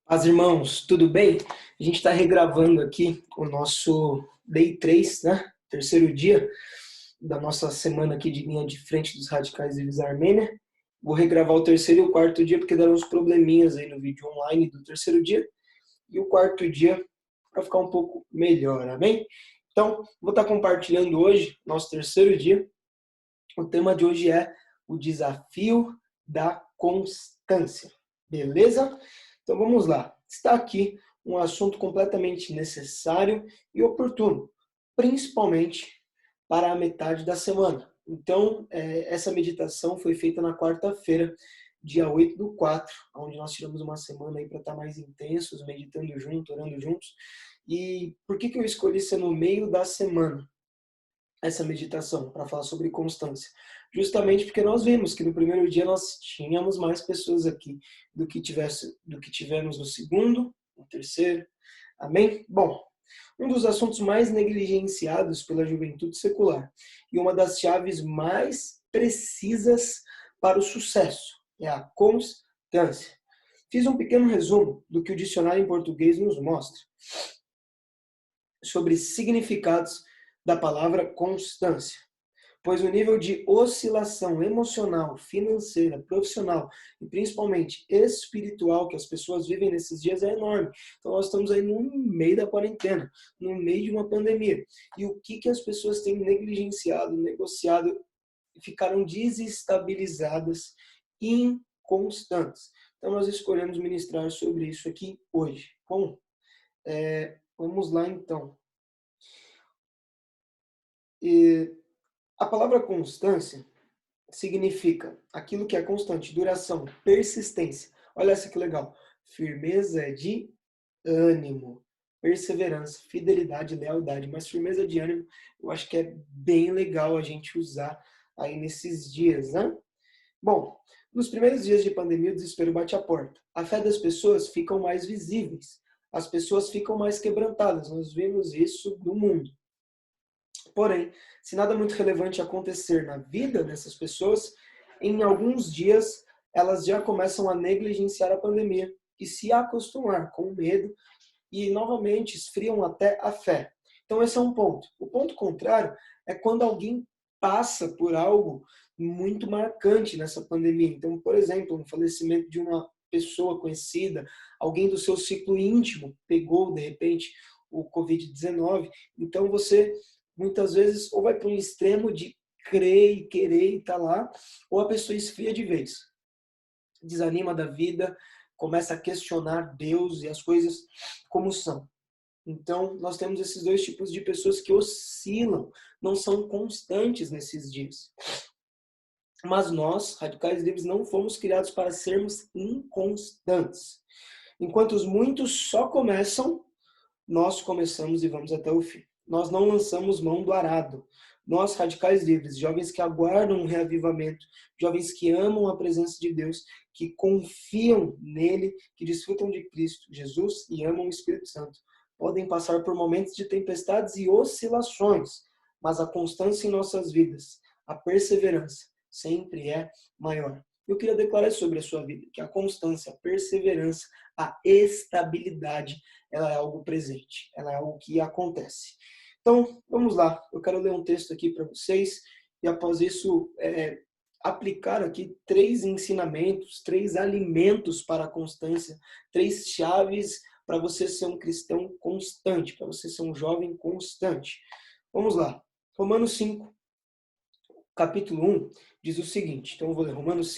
Paz, irmãos, tudo bem? A gente está regravando aqui o nosso Day 3, né? Terceiro dia da nossa semana aqui de linha de frente dos radicais livres da Armênia. Vou regravar o terceiro e o quarto dia porque deram uns probleminhas aí no vídeo online do terceiro dia e o quarto dia para ficar um pouco melhor, amém? Então, vou estar compartilhando hoje, nosso terceiro dia. O tema de hoje é o desafio da constância, beleza? Então vamos lá. Está aqui um assunto completamente necessário e oportuno, principalmente para a metade da semana. Então, essa meditação foi feita na quarta-feira, dia 8/4, onde nós tiramos uma semana aí para estar mais intensos, meditando junto, orando juntos. E por que eu escolhi ser no meio da semana essa meditação para falar sobre constância? Justamente porque nós vimos que no primeiro dia nós tínhamos mais pessoas aqui do que tivemos no segundo, no terceiro. Amém? Bom, um dos assuntos mais negligenciados pela juventude secular e uma das chaves mais precisas para o sucesso é a constância. Fiz um pequeno resumo do que o dicionário em português nos mostra sobre significados da palavra constância, pois o nível de oscilação emocional, financeira, profissional e principalmente espiritual que as pessoas vivem nesses dias é enorme. Então nós estamos aí no meio da quarentena, no meio de uma pandemia. E o que as pessoas têm negligenciado, negociado, ficaram desestabilizadas, inconstantes. Então nós escolhemos ministrar sobre isso aqui hoje. Bom, vamos lá então. A palavra constância significa aquilo que é constante, duração, persistência. Olha essa que legal. Firmeza de ânimo, perseverança, fidelidade, lealdade. Mas firmeza de ânimo, eu acho que é bem legal a gente usar aí nesses dias, né? Bom, nos primeiros dias de pandemia, o desespero bate à porta. A fé das pessoas ficam mais visíveis. As pessoas ficam mais quebrantadas. Nós vemos isso no mundo. Porém, se nada muito relevante acontecer na vida dessas pessoas, em alguns dias elas já começam a negligenciar a pandemia e se acostumar com o medo e novamente esfriam até a fé. Então esse é um ponto. O ponto contrário é quando alguém passa por algo muito marcante nessa pandemia. Então, por exemplo, um falecimento de uma pessoa conhecida, alguém do seu ciclo íntimo pegou de repente o Covid-19. Então você muitas vezes ou vai para um extremo de crer e querer e tá lá, ou a pessoa esfria de vez, desanima da vida, começa a questionar Deus e as coisas como são. Então, nós temos esses dois tipos de pessoas que oscilam, não são constantes nesses dias. Mas nós, radicais livres, não fomos criados para sermos inconstantes. Enquanto os muitos só começam, nós começamos e vamos até o fim. Nós não lançamos mão do arado. Nós, radicais livres, jovens que aguardam um reavivamento, jovens que amam a presença de Deus, que confiam nele, que desfrutam de Cristo, Jesus e amam o Espírito Santo, podem passar por momentos de tempestades e oscilações, mas a constância em nossas vidas, a perseverança, sempre é maior. Eu queria declarar sobre a sua vida, que a constância, a perseverança, a estabilidade, ela é algo presente, ela é algo que acontece. Então, vamos lá. Eu quero ler um texto aqui para vocês e após isso aplicar aqui 3 ensinamentos, 3 alimentos para a constância, 3 chaves para você ser um cristão constante, para você ser um jovem constante. Vamos lá. Romanos 5, capítulo 1, diz o seguinte. Então eu vou ler Romanos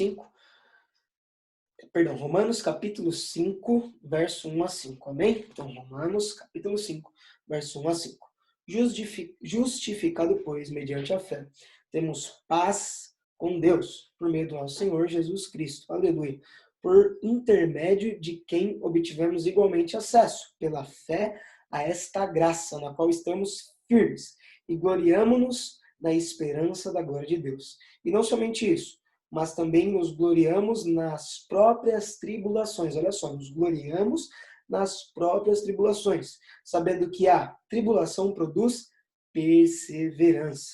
capítulo 5, verso 1 a 5, amém? Então, Romanos capítulo 5, verso 1 a 5. Justificado, pois, mediante a fé, temos paz com Deus, por meio do nosso Senhor Jesus Cristo, aleluia, por intermédio de quem obtivemos igualmente acesso, pela fé, a esta graça, na qual estamos firmes, e gloriamo-nos na esperança da glória de Deus. E não somente isso, mas também nos gloriamos nas próprias tribulações. Olha só, nos gloriamos nas próprias tribulações, sabendo que a tribulação produz perseverança.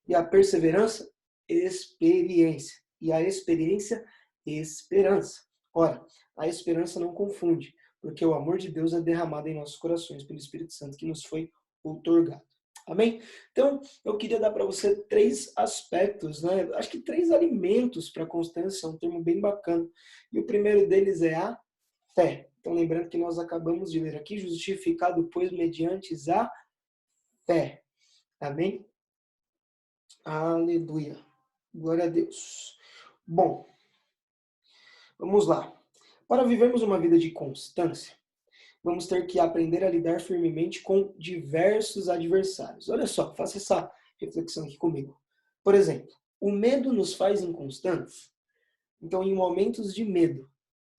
E a perseverança, experiência. E a experiência, esperança. Ora, a esperança não confunde, porque o amor de Deus é derramado em nossos corações pelo Espírito Santo que nos foi outorgado. Amém? Então, eu queria dar para você 3 aspectos, né? Acho que 3 alimentos para a constância, é um termo bem bacana. E o primeiro deles é a fé. Então, lembrando que nós acabamos de ler aqui, justificado, pois, mediante a fé. Amém? Aleluia. Glória a Deus. Bom, vamos lá. Para vivermos uma vida de constância, vamos ter que aprender a lidar firmemente com diversos adversários. Olha só, faça essa reflexão aqui comigo. Por exemplo, o medo nos faz inconstantes. Então, em momentos de medo,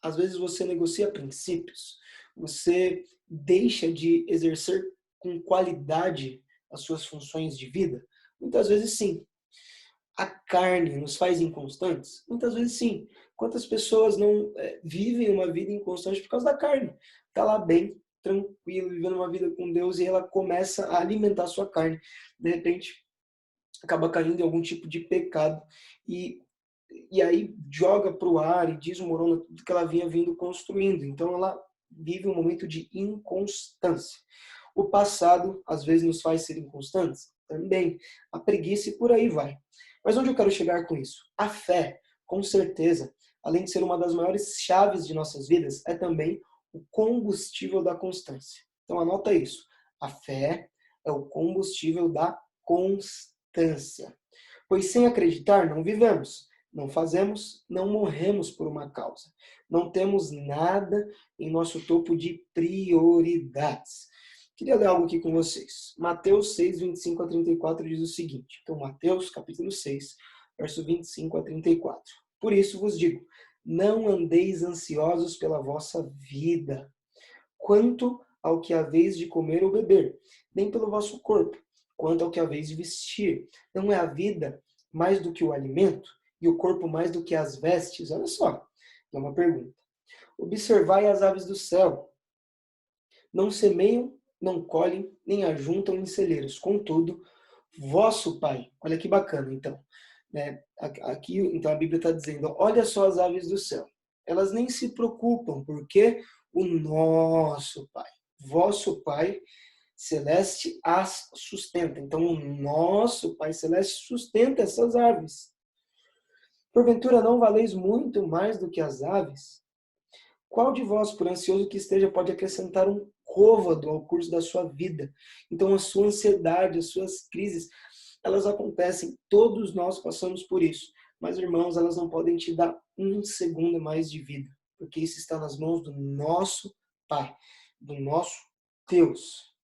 às vezes você negocia princípios, você deixa de exercer com qualidade as suas funções de vida? Muitas vezes sim. A carne nos faz inconstantes? Muitas vezes sim. Quantas pessoas não vivem uma vida inconstante por causa da carne? Está lá bem, tranquilo, vivendo uma vida com Deus e ela começa a alimentar a sua carne. De repente, acaba caindo em algum tipo de pecado e aí joga para o ar e desmorona tudo que ela vinha vindo construindo. Então ela vive um momento de inconstância. O passado, às vezes, nos faz ser inconstantes? Também. A preguiça e por aí vai. Mas onde eu quero chegar com isso? A fé, com certeza, além de ser uma das maiores chaves de nossas vidas, é também o combustível da constância. Então anota isso. A fé é o combustível da constância. Pois sem acreditar não vivemos, não fazemos, não morremos por uma causa. Não temos nada em nosso topo de prioridades. Queria ler algo aqui com vocês. Mateus 6, 25 a 34 diz o seguinte. Então, Mateus, capítulo 6, verso 25 a 34. Por isso vos digo, não andeis ansiosos pela vossa vida, quanto ao que haveis de comer ou beber, nem pelo vosso corpo, quanto ao que haveis de vestir. Não é a vida mais do que o alimento, e o corpo mais do que as vestes? Olha só, é uma pergunta. Observai as aves do céu. Não semeiam, não colhem, nem ajuntam em celeiros. Contudo, vosso Pai, olha que bacana então, né? Aqui então a Bíblia está dizendo, olha só as aves do céu. Elas nem se preocupam, porque o nosso Pai, vosso Pai Celeste as sustenta. Então o nosso Pai Celeste sustenta essas aves. Porventura não valeis muito mais do que as aves? Qual de vós, por ansioso que esteja, pode acrescentar um côvado ao curso da sua vida? Então, a sua ansiedade, as suas crises, elas acontecem, todos nós passamos por isso. Mas, irmãos, elas não podem te dar um segundo mais de vida, porque isso está nas mãos do nosso Pai, do nosso Deus.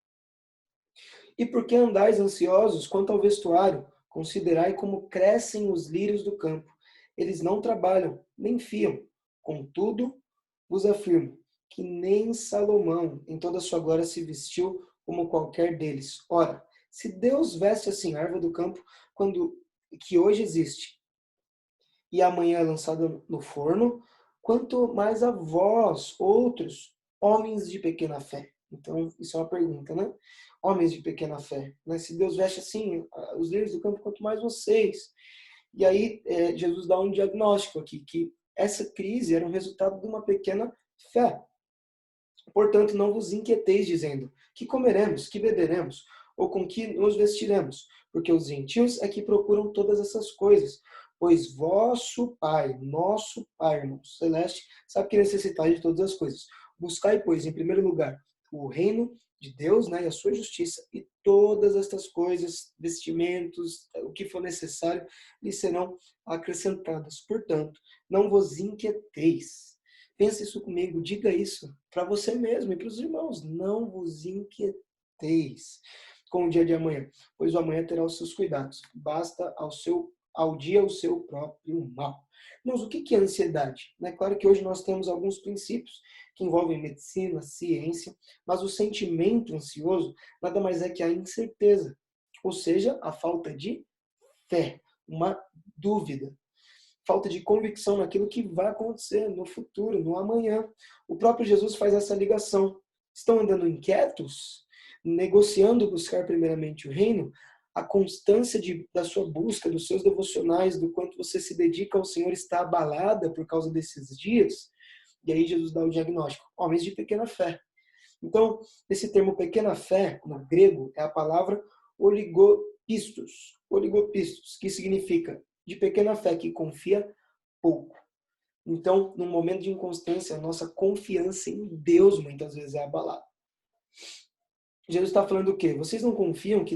E por que andais ansiosos quanto ao vestuário? Considerai como crescem os lírios do campo. Eles não trabalham, nem fiam. Contudo, vos afirmo que nem Salomão, em toda a sua glória, se vestiu como qualquer deles. Ora, se Deus veste assim a árvore do campo, que hoje existe, e amanhã é lançada no forno, quanto mais a vós, outros, homens de pequena fé. Então, isso é uma pergunta, né? Homens de pequena fé. Né? Se Deus veste assim os lírios do campo, quanto mais vocês. E aí, Jesus dá um diagnóstico aqui, que essa crise era um resultado de uma pequena fé. Portanto, não vos inquieteis dizendo, que comeremos, que beberemos, ou com que nos vestiremos, porque os gentios é que procuram todas essas coisas. Pois vosso Pai, nosso Pai, irmão celeste, sabe que necessitais de todas as coisas. Buscai, pois, em primeiro lugar, o reino de Deus, né, e a sua justiça, e todas estas coisas, vestimentos, o que for necessário, lhe serão acrescentadas. Portanto, não vos inquieteis. Pensa isso comigo, diga isso para você mesmo e para os irmãos. Não vos inquieteis com o dia de amanhã, pois o amanhã terá os seus cuidados. Basta ao dia o seu próprio mal. Irmãos, o que é ansiedade? É claro que hoje nós temos alguns princípios que envolvem medicina, ciência, mas o sentimento ansioso nada mais é que a incerteza, ou seja, a falta de fé, uma dúvida. Falta de convicção naquilo que vai acontecer no futuro, no amanhã. O próprio Jesus faz essa ligação. Estão andando inquietos? Negociando buscar primeiramente o reino? A constância da sua busca, dos seus devocionais, do quanto você se dedica ao Senhor está abalada por causa desses dias? E aí Jesus dá o diagnóstico: homens de pequena fé. Então, esse termo pequena fé, no grego, é a palavra oligopistos, que significa de pequena fé, que confia pouco. Então, num momento de inconstância, a nossa confiança em Deus muitas vezes é abalada. Jesus está falando o quê? Vocês não confiam que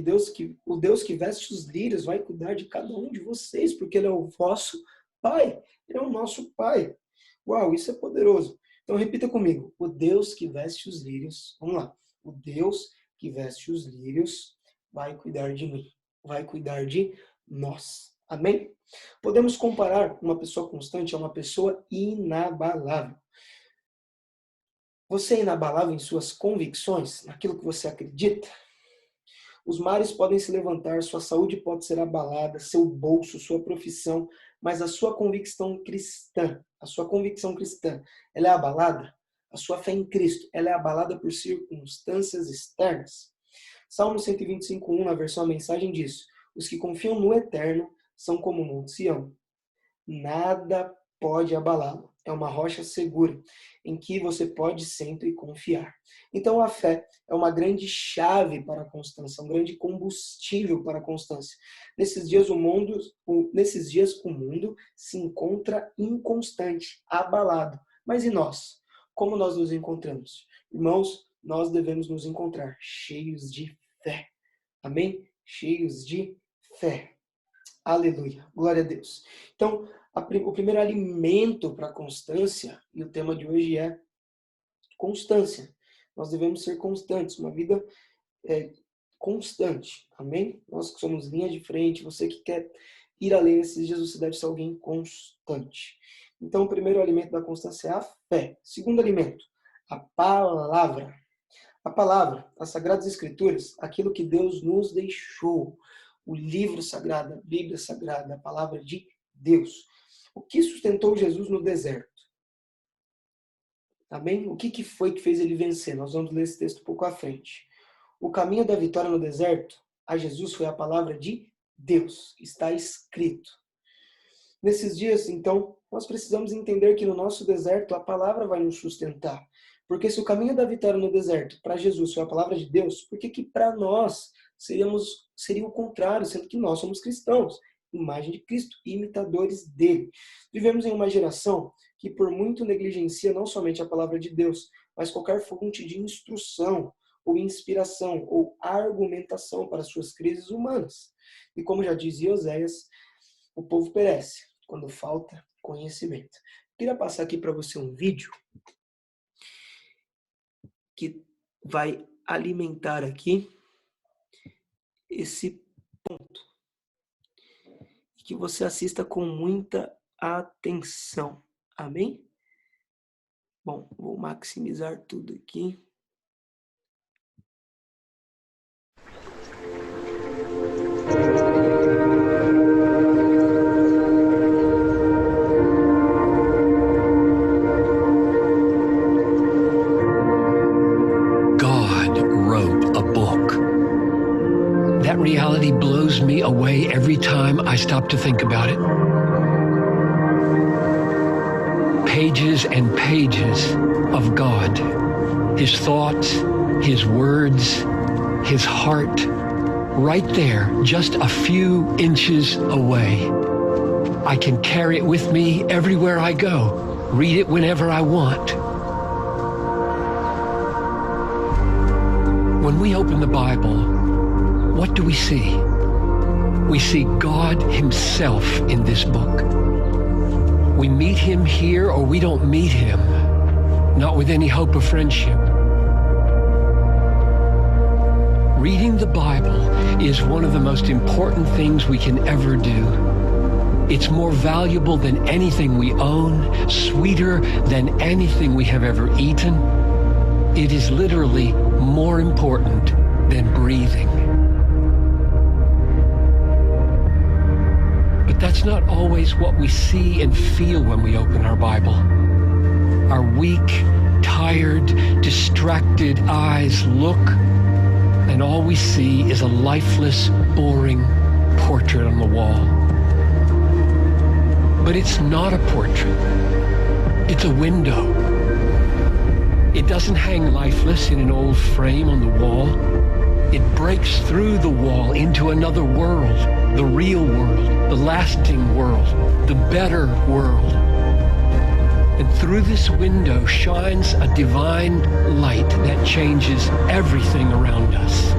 o Deus que veste os lírios vai cuidar de cada um de vocês, porque Ele é o vosso Pai. Ele é o nosso Pai. Uau, isso é poderoso. Então repita comigo: o Deus que veste os lírios, vamos lá. O Deus que veste os lírios vai cuidar de mim, vai cuidar de nós. Amém? Podemos comparar uma pessoa constante a uma pessoa inabalável. Você é inabalável em suas convicções, naquilo que você acredita? Os mares podem se levantar, sua saúde pode ser abalada, seu bolso, sua profissão, mas a sua convicção cristã, ela é abalada? A sua fé em Cristo, ela é abalada por circunstâncias externas? Salmo 125:1, na versão A Mensagem, diz: os que confiam no Eterno são como o Monte Sião. Nada pode abalá-lo. É uma rocha segura, em que você pode sempre confiar. Então a fé é uma grande chave para a constância, um grande combustível para a constância. Nesses dias o mundo se encontra inconstante, abalado. Mas e nós? Como nós nos encontramos? Irmãos, nós devemos nos encontrar cheios de fé. Amém? Cheios de fé. Aleluia. Glória a Deus. Então, o primeiro alimento para a constância, e o tema de hoje é constância. Nós devemos ser constantes, uma vida constante. Amém? Nós que somos linha de frente, você que quer ir além desses dias, você deve ser alguém constante. Então, o primeiro alimento da constância é a fé. Segundo alimento, a palavra. A palavra, as Sagradas Escrituras, aquilo que Deus nos deixou. O livro sagrado, a Bíblia Sagrada, a palavra de Deus. O que sustentou Jesus no deserto? Amém? O que foi que fez ele vencer? Nós vamos ler esse texto um pouco à frente. O caminho da vitória no deserto a Jesus foi a palavra de Deus. Está escrito. Nesses dias, então, nós precisamos entender que no nosso deserto a palavra vai nos sustentar. Porque se o caminho da vitória no deserto para Jesus foi a palavra de Deus, por que para nós seria o contrário, sendo que nós somos cristãos, imagem de Cristo, imitadores dele. Vivemos em uma geração que por muito negligencia não somente a palavra de Deus, mas qualquer fonte de instrução, ou inspiração, ou argumentação para suas crises humanas. E como já dizia Oséias, o povo perece quando falta conhecimento. Queria passar aqui para você um vídeo que vai alimentar aqui esse ponto. Que você assista com muita atenção. Amém? Bom, vou maximizar tudo aqui. God wrote a book. That reality blows me away every time I stop to think about it. Pages and pages of God. His thoughts, His words, His heart, right there, just a few inches away. I can carry it with me everywhere I go, read it whenever I want. When we open the Bible, what do we see? We see God Himself in this book. We meet Him here or we don't meet Him, not with any hope of friendship. Reading the Bible is one of the most important things we can ever do. It's more valuable than anything we own, sweeter than anything we have ever eaten. It is literally more important than breathing. But that's not always what we see and feel when we open our Bible. Our weak, tired, distracted eyes look, and all we see is a lifeless, boring portrait on the wall. But it's not a portrait. It's a window. It doesn't hang lifeless in an old frame on the wall. It breaks through the wall into another world, the real world, the lasting world, the better world. And through this window shines a divine light that changes everything around us.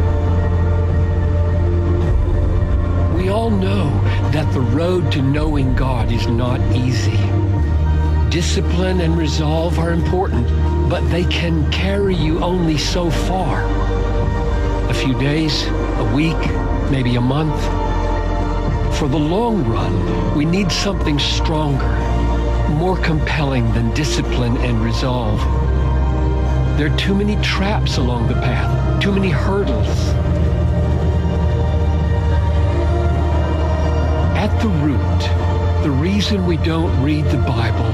We all know that the road to knowing God is not easy. Discipline and resolve are important, but they can carry you only so far. A few days, a week, maybe a month. For the long run, we need something stronger, more compelling than discipline and resolve. There are too many traps along the path, too many hurdles. At the root, the reason we don't read the Bible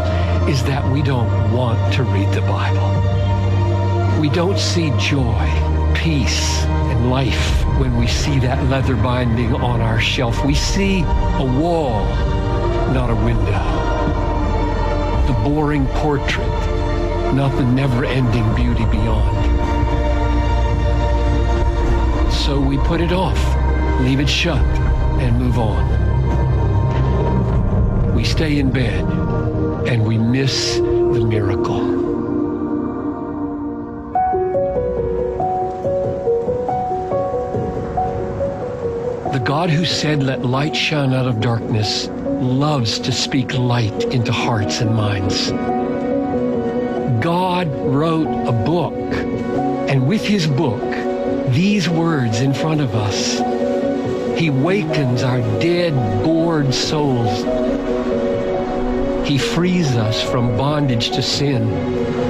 is that we don't want to read the Bible. We don't see joy, peace, and life when we see that leather binding on our shelf. We see a wall, not a window. The boring portrait, not the never-ending beauty beyond. So we put it off, leave it shut, and move on. We stay in bed, and we miss the miracle. The God who said, "Let light shine out of darkness," loves to speak light into hearts and minds. God wrote a book, and with his book, these words in front of us, he wakens our dead, bored souls. He frees us from bondage to sin,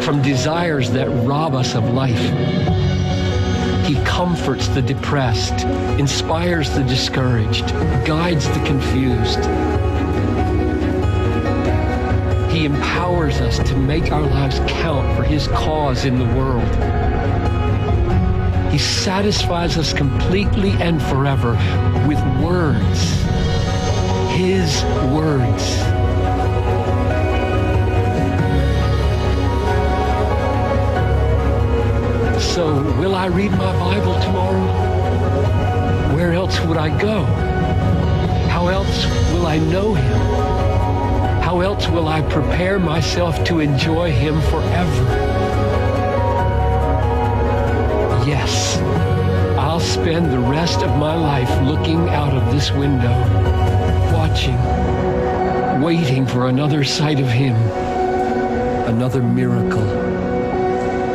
from desires that rob us of life. He comforts the depressed, inspires the discouraged, guides the confused. He empowers us to make our lives count for his cause in the world. He satisfies us completely and forever with words, his words. So, will I read my Bible tomorrow? Where else would I go? How else will I know him? How else will I prepare myself to enjoy him forever? Yes, I'll spend the rest of my life looking out of this window, watching, waiting for another sight of him, another miracle,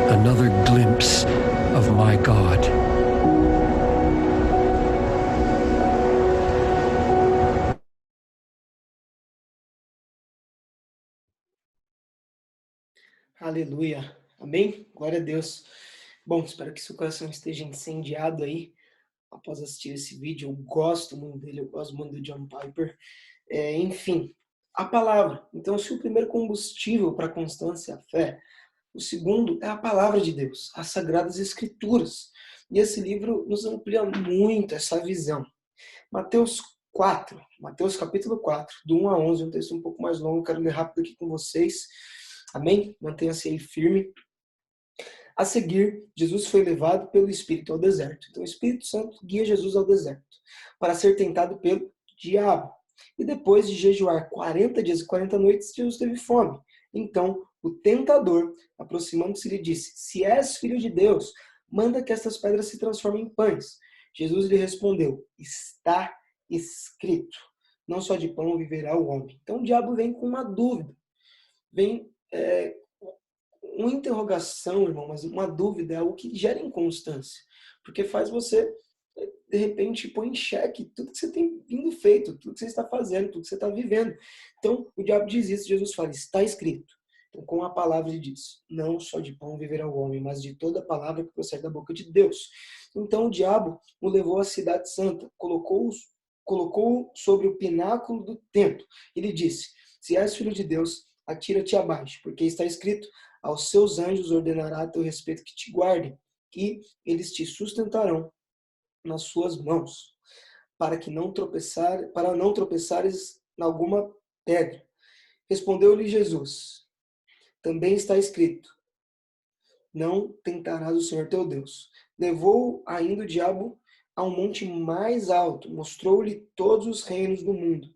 another glimpse of my God. Aleluia. Amém? Glória a Deus. Bom, espero que seu coração esteja incendiado aí após assistir esse vídeo. Eu gosto muito dele, eu gosto muito do John Piper. Enfim, a palavra. Então, se o primeiro combustível para a constância é a fé, o segundo é a palavra de Deus, as Sagradas Escrituras. E esse livro nos amplia muito essa visão. Mateus capítulo 4, do 1 a 11, um texto um pouco mais longo, quero ler rápido aqui com vocês. Amém? Mantenha-se aí firme. A seguir, Jesus foi levado pelo Espírito ao deserto. Então o Espírito Santo guia Jesus ao deserto para ser tentado pelo diabo. E depois de jejuar 40 dias e 40 noites, Jesus teve fome. Então o tentador, aproximando-se, lhe disse: "Se és filho de Deus, manda que estas pedras se transformem em pães." Jesus lhe respondeu: "Está escrito, não só de pão viverá o homem." Então o diabo vem com uma dúvida. Vem uma interrogação, irmão, mas uma dúvida é algo que gera inconstância. Porque faz você, de repente, pôr em xeque tudo que você tem vindo feito, tudo que você está fazendo, tudo que você está vivendo. Então o diabo diz isso, Jesus fala: "Está escrito." Então, com a palavra ele diz: "Não só de pão viverá o homem, mas de toda palavra que procede da boca de Deus." Então o diabo o levou à cidade santa, colocou sobre o pináculo do templo. Ele disse: "Se és filho de Deus, atira-te abaixo, porque está escrito: aos seus anjos ordenará a teu respeito que te guardem, que eles te sustentarão nas suas mãos, para não tropeçares em alguma pedra." Respondeu-lhe Jesus: "Também está escrito: não tentarás o Senhor teu Deus. Levou ainda o diabo a um monte mais alto, mostrou-lhe todos os reinos do mundo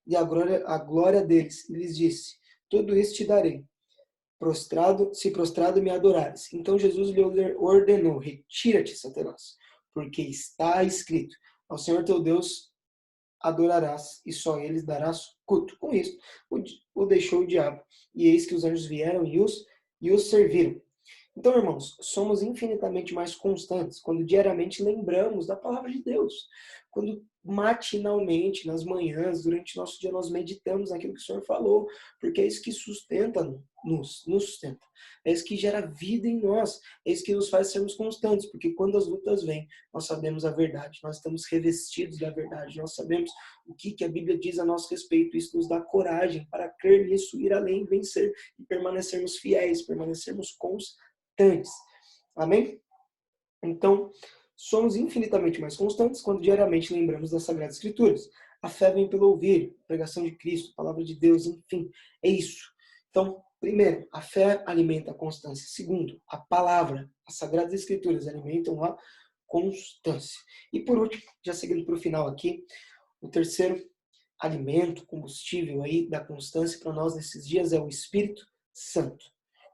e a glória deles, e lhes disse: tudo isso te darei, se prostrado me adorares. Então Jesus lhe ordenou: retira-te, Satanás, porque está escrito: ao Senhor teu Deus adorarás, e só eles darás culto. Com isso, o deixou o diabo, e eis que os anjos vieram e os serviram. Então, irmãos, somos infinitamente mais constantes quando diariamente lembramos da palavra de Deus. Quando matinalmente, nas manhãs, durante o nosso dia, nós meditamos naquilo que o Senhor falou, porque é isso que nos sustenta. É isso que gera vida em nós, é isso que nos faz sermos constantes, porque quando as lutas vêm, nós sabemos a verdade, nós estamos revestidos da verdade, nós sabemos o que a Bíblia diz a nosso respeito, isso nos dá coragem para crer nisso, ir além, vencer e permanecermos fiéis, permanecermos constantes. Amém? Então, somos infinitamente mais constantes quando diariamente lembramos das Sagradas Escrituras. A fé vem pelo ouvir, a pregação de Cristo, a palavra de Deus, enfim, é isso. Então, primeiro, a fé alimenta a constância. Segundo, a palavra, as Sagradas Escrituras alimentam a constância. E por último, já seguindo para o final aqui, o terceiro alimento, combustível aí da constância para nós nesses dias é o Espírito Santo.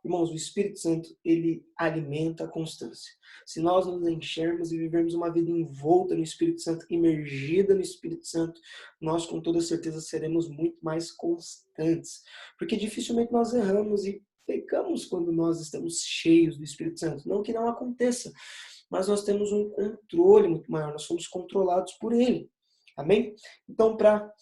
Irmãos, o Espírito Santo, ele alimenta a constância. Se nós nos enchermos e vivermos uma vida envolta no Espírito Santo, imergida no Espírito Santo, nós com toda certeza seremos muito mais constantes. Porque dificilmente nós erramos e pecamos quando nós estamos cheios do Espírito Santo. Não que não aconteça, mas nós temos um controle muito maior, nós somos controlados por ele. Amém? Então, para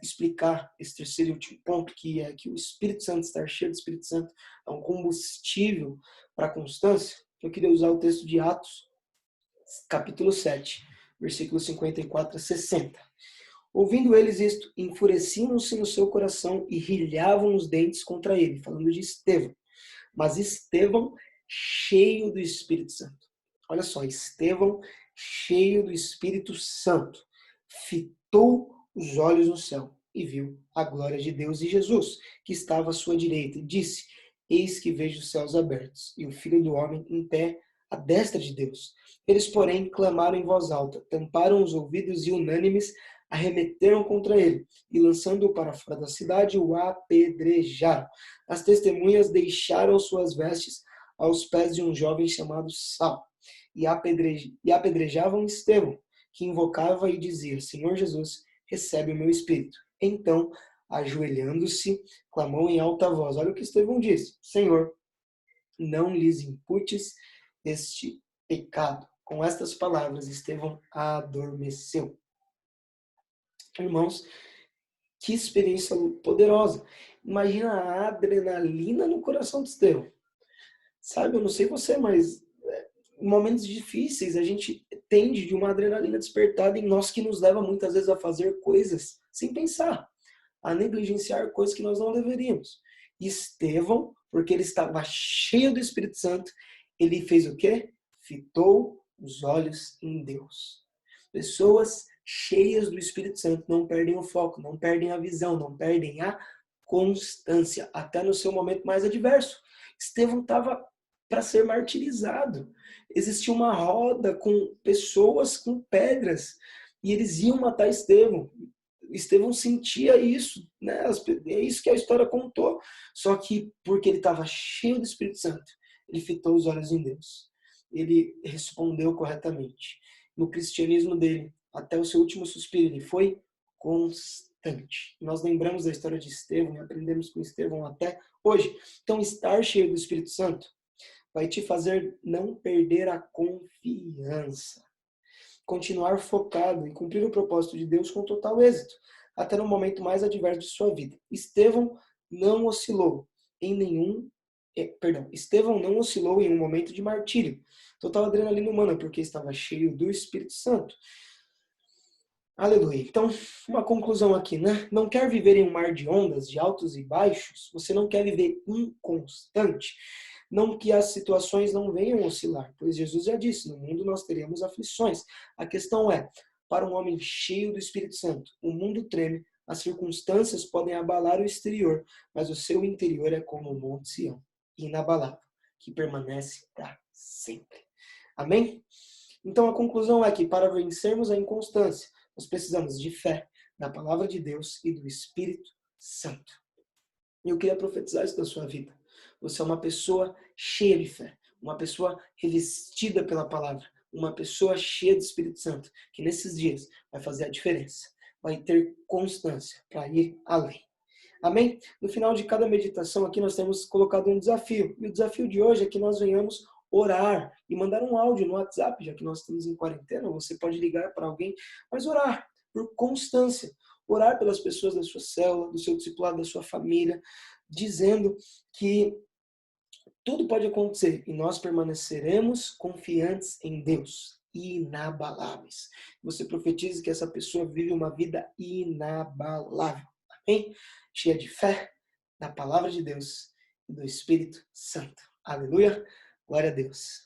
explicar esse terceiro e último ponto, que é que o Espírito Santo, estar cheio do Espírito Santo, é um combustível para a constância, eu queria usar o texto de Atos, capítulo 7, versículos 54 a 60. Ouvindo eles isto, enfureciam-se no seu coração e rilhavam os dentes contra ele, falando de Estevão. Mas Estevão, cheio do Espírito Santo. Olha só, Estevão, cheio do Espírito Santo, fitou os olhos no céu e viu a glória de Deus e Jesus, que estava à sua direita, e disse: eis que vejo os céus abertos e o Filho do Homem em pé à destra de Deus. Eles, porém, clamaram em voz alta, tamparam os ouvidos e unânimes arremeteram contra ele e, lançando-o para fora da cidade, o apedrejaram. As testemunhas deixaram suas vestes aos pés de um jovem chamado Saulo e apedrejavam Estevão, que invocava e dizia: Senhor Jesus, recebe o meu espírito. Então, ajoelhando-se, clamou em alta voz. Olha o que Estevão disse: Senhor, não lhes imputes este pecado. Com estas palavras, Estevão adormeceu. Irmãos, que experiência poderosa. Imagina a adrenalina no coração de Estevão. Sabe, eu não sei você, mas em momentos difíceis a gente tende de uma adrenalina despertada em nós que nos leva muitas vezes a fazer coisas sem pensar, a negligenciar coisas que nós não deveríamos. E Estevão, porque ele estava cheio do Espírito Santo, ele fez o quê? Fitou os olhos em Deus. Pessoas cheias do Espírito Santo não perdem o foco, não perdem a visão, não perdem a constância, até no seu momento mais adverso. Estevão estava para ser martirizado. Existia uma roda com pessoas com pedras e eles iam matar Estevão. Estevão sentia isso, né? É isso que a história contou. Só que porque ele estava cheio do Espírito Santo, ele fitou os olhos em Deus. Ele respondeu corretamente. No cristianismo dele, até o seu último suspiro, ele foi constante. Nós lembramos da história de Estevão e aprendemos com Estevão até hoje. Então, estar cheio do Espírito Santo vai te fazer não perder a confiança. Continuar focado e cumprir o propósito de Deus com total êxito, até no momento mais adverso de sua vida. Estevão não oscilou em um momento de martírio. Total adrenalina humana, porque estava cheio do Espírito Santo. Aleluia. Então, uma conclusão aqui, né? Não quer viver em um mar de ondas, de altos e baixos? Você não quer viver inconstante? Não que as situações não venham oscilar, pois Jesus já disse, no mundo nós teremos aflições. A questão é, para um homem cheio do Espírito Santo, o mundo treme, as circunstâncias podem abalar o exterior, mas o seu interior é como o Monte Sião, inabalável. que permanece para sempre. Amém? Então a conclusão é que para vencermos a inconstância, nós precisamos de fé na palavra de Deus e do Espírito Santo. E eu queria profetizar isso da sua vida. Você é uma pessoa cheia de fé, uma pessoa revestida pela palavra, uma pessoa cheia do Espírito Santo, que nesses dias vai fazer a diferença, vai ter constância para ir além. Amém? No final de cada meditação aqui nós temos colocado um desafio. E o desafio de hoje é que nós venhamos orar e mandar um áudio no WhatsApp, já que nós estamos em quarentena, você pode ligar para alguém, mas orar por constância. Orar pelas pessoas da sua célula, do seu discipulado, da sua família, dizendo que tudo pode acontecer e nós permaneceremos confiantes em Deus, inabaláveis. Você profetiza que essa pessoa vive uma vida inabalável. Amém? Cheia de fé, da palavra de Deus e do Espírito Santo. Aleluia. Glória a Deus.